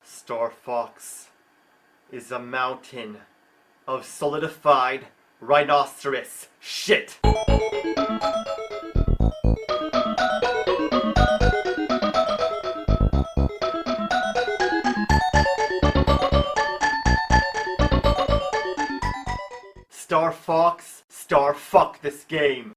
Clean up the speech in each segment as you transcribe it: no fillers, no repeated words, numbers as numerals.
Star Fox is a mountain of solidified rhinoceros shit. Star Fox, Star fuck this game.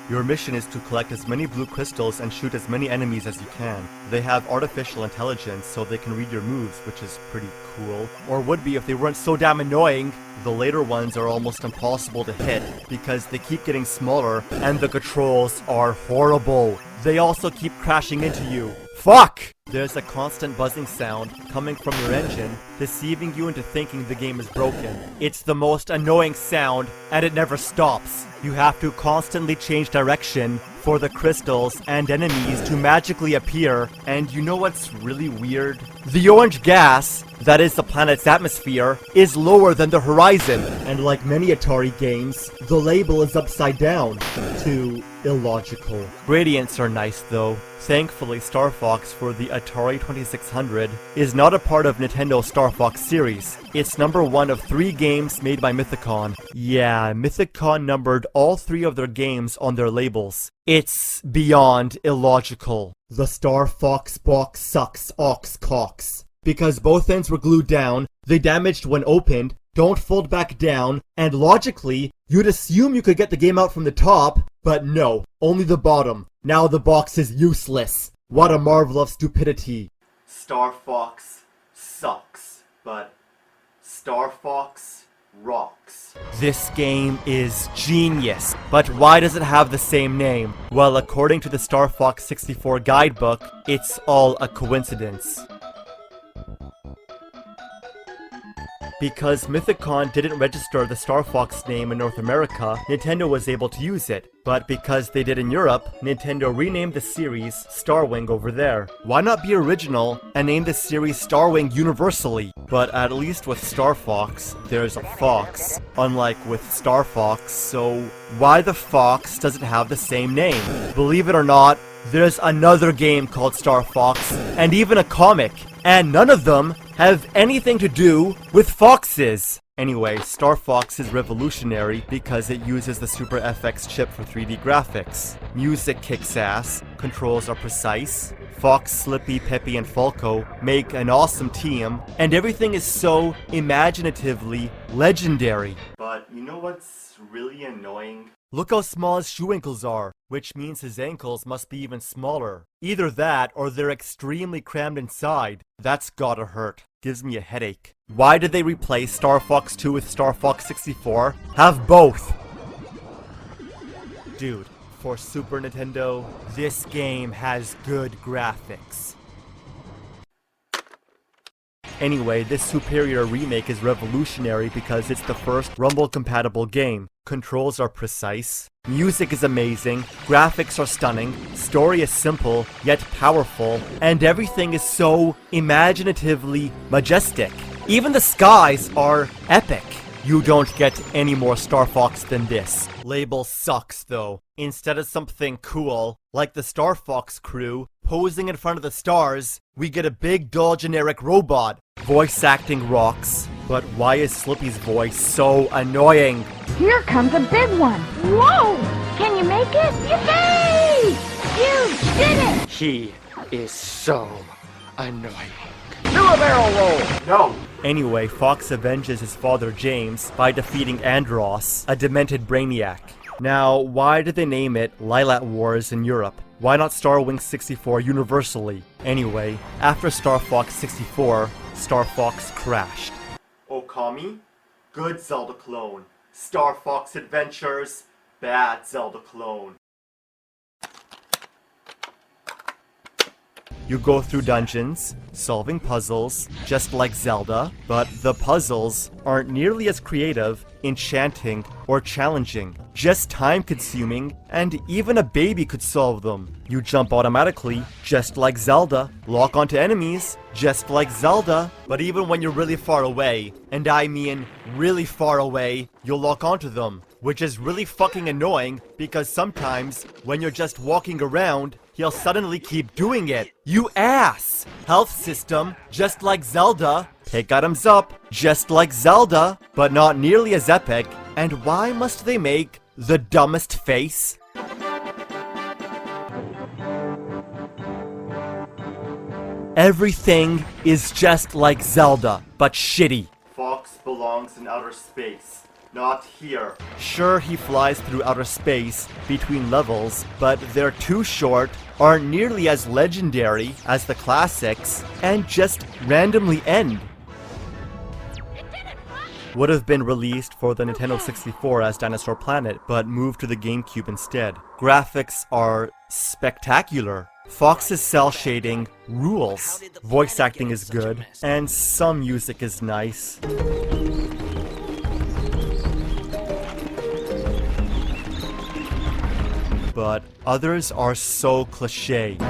Your mission is to collect as many blue crystals and shoot as many enemies as you can. They have artificial intelligence, so they can read your moves, which is pretty cool. Or would be if they weren't so damn annoying. The later ones are almost impossible to hit, because they keep getting smaller, and the controls are horrible. They also keep crashing into you. Fuck! There's a constant buzzing sound coming from your engine, deceiving you into thinking the game is broken. It's the most annoying sound, and it never stops. You have to constantly change direction for the crystals and enemies to magically appear, and you know what's really weird? The orange gas, that is the planet's atmosphere, is lower than the horizon, and like many Atari games, the label is upside down to illogical. Gradients are nice though. Thankfully, Star Fox for the Atari 2600 is not a part of Nintendo's Star Fox series. It's number 1 of 3 games made by Mythicon. Yeah, Mythicon numbered all 3 of their games on their labels. It's beyond illogical. The Star Fox box sucks ox cocks. Because both ends were glued down, they damaged when opened, don't fold back down, and logically, you'd assume you could get the game out from the top, but no, only the bottom. Now the box is useless. What a marvel of stupidity. Star Fox sucks, but Star Fox rocks. This game is genius, but why does it have the same name? Well, according to the Star Fox 64 guidebook, it's all a coincidence. Because Mythicon didn't register the Star Fox name in North America, Nintendo was able to use it. But because they did in Europe, Nintendo renamed the series Starwing over there. Why not be original and name the series Starwing universally? But at least with Star Fox, there's a fox, unlike with Star Fox, so why the fox doesn't have the same name? Believe it or not, there's another game called Star Fox, and even a comic, and none of them have anything to do with foxes. Anyway, Star Fox is revolutionary because it uses the Super FX chip for 3D graphics. Music kicks ass, controls are precise, Fox, Slippy, Peppy, and Falco make an awesome team, and everything is so imaginatively legendary. But you know what's really annoying? Look how small his shoe ankles are, which means his ankles must be even smaller. Either that, or they're extremely crammed inside. That's gotta hurt. Gives me a headache. Why did they replace Star Fox 2 with Star Fox 64? Have both! Dude, for Super Nintendo, this game has good graphics. Anyway, this superior remake is revolutionary because it's the first Rumble-compatible game. Controls are precise, music is amazing, graphics are stunning, story is simple, yet powerful, and everything is so imaginatively majestic. Even the skies are epic. You don't get any more Star Fox than this. Label sucks though. Instead of something cool, like the Star Fox crew, posing in front of the stars, we get a big dull generic robot. Voice acting rocks, but why is Slippy's voice so annoying? Here comes a big one. Whoa! Can you make it? Yippee! You did it! He is so annoying. Do a barrel roll! No! Anyway, Fox avenges his father James by defeating Andross, a demented brainiac. Now, why did they name it Lylat Wars in Europe? Why not Starwing 64 universally? Anyway, after Star Fox 64, Star Fox crashed. Okami? Good Zelda clone. Star Fox Adventures? Bad Zelda clone. You go through dungeons, solving puzzles, just like Zelda, but the puzzles aren't nearly as creative, enchanting, or challenging. Just time-consuming, and even a baby could solve them. You jump automatically, just like Zelda. Lock onto enemies, just like Zelda. But even when you're really far away, and I mean really far away, you'll lock onto them. Which is really fucking annoying, because sometimes, when you're just walking around, he'll suddenly keep doing it. You ass! Health system, just like Zelda. Pick items up, just like Zelda, but not nearly as epic. And why must they make the dumbest face? Everything is just like Zelda, but shitty. Fox belongs in outer space, not here. Sure, he flies through outer space between levels, but they're too short, aren't nearly as legendary as the classics, and just randomly end. Would have been released for the Nintendo 64 as Dinosaur Planet, but moved to the GameCube instead. Graphics are spectacular. Fox's cell shading rules. Voice acting is good, and some music is nice. But others are so cliché.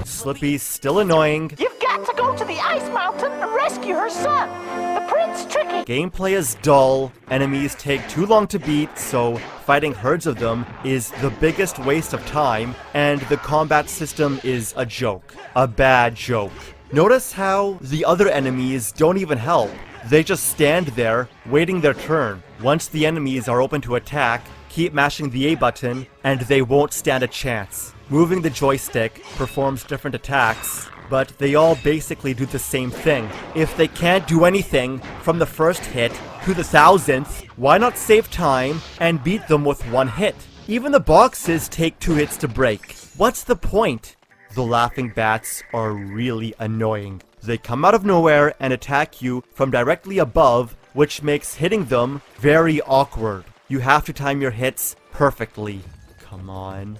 Slippy's still annoying. You've got to go to the Ice Mountain and rescue her son. The Prince Tricky. Gameplay is dull, enemies take too long to beat, so fighting herds of them is the biggest waste of time, and the combat system is a joke. A bad joke. Notice how the other enemies don't even help. They just stand there, waiting their turn. Once the enemies are open to attack, keep mashing the A button, and they won't stand a chance. Moving the joystick performs different attacks, but they all basically do the same thing. If they can't do anything from the first hit to the 1000th, why not save time and beat them with one hit? Even the boxes take 2 hits to break. What's the point? The laughing bats are really annoying. They come out of nowhere and attack you from directly above, which makes hitting them very awkward. You have to time your hits perfectly. Come on.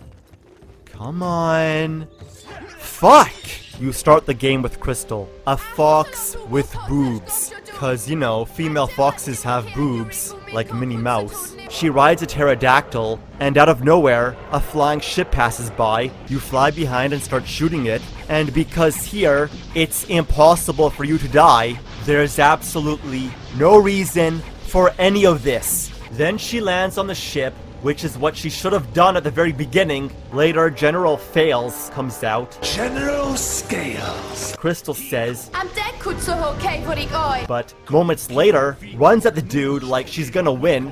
Come on. Fuck! You start the game with Crystal, a fox with boobs. Cause, you know, female foxes have boobs, like Minnie Mouse. She rides a pterodactyl, and out of nowhere, a flying ship passes by. You fly behind and start shooting it, and because here, it's impossible for you to die, there's absolutely no reason for any of this. Then she lands on the ship, which is what she should have done at the very beginning. Later, General Fails comes out. General Scales. Crystal says, I'm dead, could so okay for the eye. but moments later, runs at the dude like she's gonna win.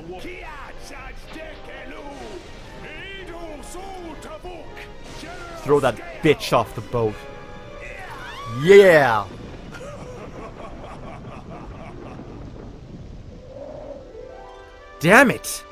Throw that bitch off the boat. Yeah! Damn it!